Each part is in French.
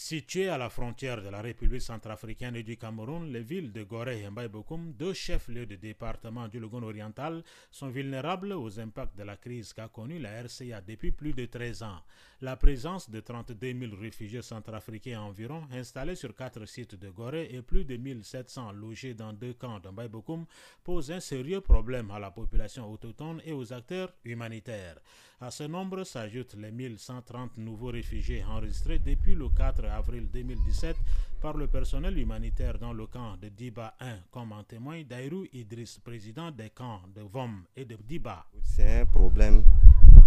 Situées à la frontière de la République centrafricaine et du Cameroun, les villes de Gorée et Mbaye-Bokoum, deux chefs-lieux de département du Logone oriental, sont vulnérables aux impacts de la crise qu'a connue la RCA depuis plus de 13 ans. La présence de 32 000 réfugiés centrafricains environ, installés sur 4 sites de Gorée et plus de 1700 logés dans 2 camps de Mbaye-Bokoum, pose un sérieux problème à la population autochtone et aux acteurs humanitaires. À ce nombre s'ajoutent les 1130 nouveaux réfugiés enregistrés depuis le 4 avril 2017 par le personnel humanitaire dans le camp de Diba 1, comme en témoigne Dairou Idriss, président des camps de Vom et de Diba. C'est un problème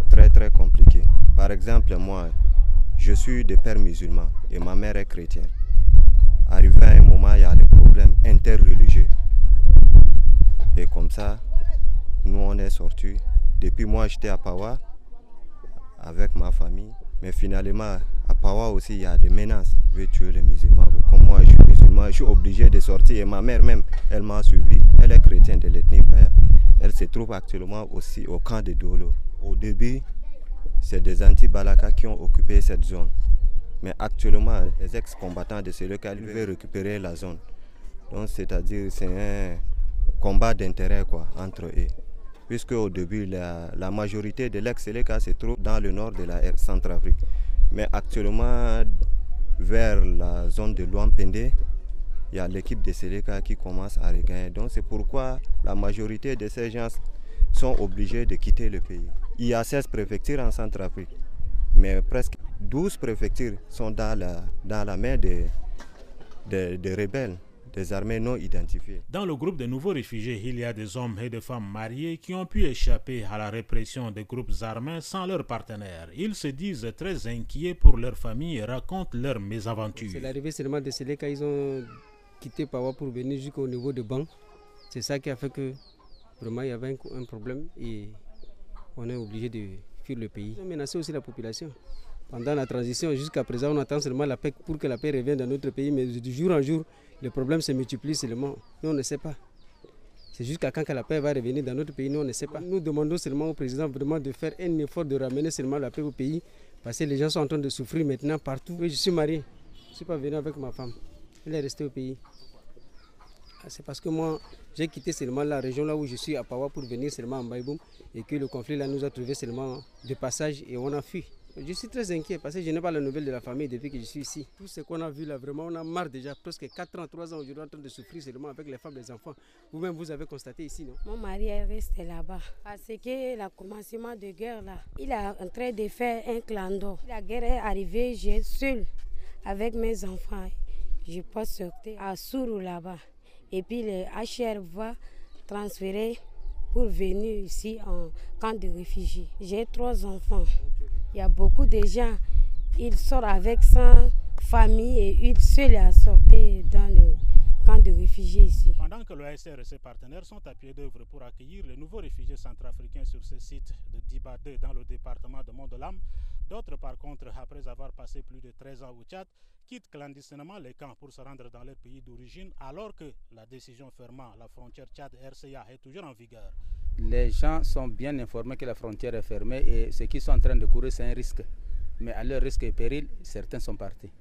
très compliqué. Par exemple, moi, je suis de père musulman et ma mère est chrétienne. Arrivé à un moment, il y a des problèmes interreligieux. Et comme ça, nous on est sortis. Depuis moi, j'étais à Pawa avec ma famille. Mais finalement, à Pawa aussi, il y a des menaces. Je vais tuer les musulmans. Comme moi, je suis musulman, je suis obligé de sortir. Et ma mère même, elle m'a suivi. Elle est chrétienne de l'ethnie Baya. Elle se trouve actuellement aussi au camp de Dolo. Au début, c'est des anti-Balaka qui ont occupé cette zone. Mais actuellement, les ex-combattants de Seleka veulent récupérer la zone. Donc, c'est-à-dire, c'est un combat d'intérêt entre eux. Puisque au début, la majorité de l'ex-Seleka se trouve dans le nord de la Centrafrique. Mais actuellement, vers la zone de Luampende, il y a l'équipe de Seleka qui commence à regagner. Donc c'est pourquoi la majorité de ces gens sont obligés de quitter le pays. Il y a 16 préfectures en Centrafrique, mais presque 12 préfectures sont dans la main des rebelles, des armées non identifiées. Dans le groupe de nouveaux réfugiés, il y a des hommes et des femmes mariés qui ont pu échapper à la répression des groupes armés sans leurs partenaires. Ils se disent très inquiets pour leur famille et racontent leurs mésaventures. C'est l'arrivée seulement de Seleka, ils ont quitté Pawa pour venir jusqu'au niveau de Ban. C'est ça qui a fait que vraiment il y avait un problème et on est obligé de fuir le pays. Ils ont menacé aussi la population. Pendant la transition, jusqu'à présent, on attend seulement la paix pour que la paix revienne dans notre pays, mais de jour en jour, le problème se multiplie seulement. Nous, on ne sait pas. C'est jusqu'à quand que la paix va revenir dans notre pays, nous, on ne sait pas. Nous demandons seulement au président vraiment de faire un effort de ramener seulement la paix au pays, parce que les gens sont en train de souffrir maintenant partout. Oui, je suis marié, je ne suis pas venu avec ma femme. Elle est restée au pays. C'est parce que moi, j'ai quitté seulement la région là où je suis à Pawa pour venir seulement à Mbaye-Bokoum et que le conflit là nous a trouvé seulement de passage et on a fui. Je suis très inquiet parce que je n'ai pas la nouvelle de la famille depuis que je suis ici. Tout ce qu'on a vu là, vraiment, on a marre déjà. Presque 4 ans, 3 ans aujourd'hui en train de souffrir seulement avec les femmes et les enfants. Vous-même, vous avez constaté ici, non? Mon mari est resté là-bas. Parce que le commencement de guerre là, il est en train de faire un clando. La guerre est arrivée, j'ai seul avec mes enfants. Je peux sortir à Sourou là-bas. Et puis le HR va transférer pour venir ici en camp de réfugiés. J'ai 3 enfants. Il y a beaucoup de gens, ils sortent avec sa famille et ils seuls à sortir dans le camp de réfugiés ici. Pendant que l'OASR et ses partenaires sont à pied d'œuvre pour accueillir les nouveaux réfugiés centrafricains sur ce site de Diba 2 dans le département de Mondolam, d'autres par contre, après avoir passé plus de 13 ans au Tchad, quittent clandestinement les camps pour se rendre dans leur pays d'origine alors que la décision fermant la frontière Tchad-RCA est toujours en vigueur. Les gens sont bien informés que la frontière est fermée et ce qu'ils sont en train de courir, c'est un risque. Mais à leur risque et péril, certains sont partis.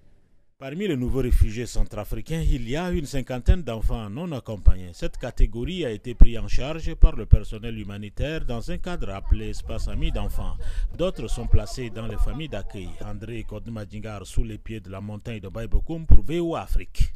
Parmi les nouveaux réfugiés centrafricains, il y a une 50aine d'enfants non accompagnés. Cette catégorie a été prise en charge par le personnel humanitaire dans un cadre appelé Espace Amis d'enfants. D'autres sont placés dans les familles d'accueil. André Kodmadingar sous les pieds de la montagne de Mbaye-Bokoum pour VOA Afrique.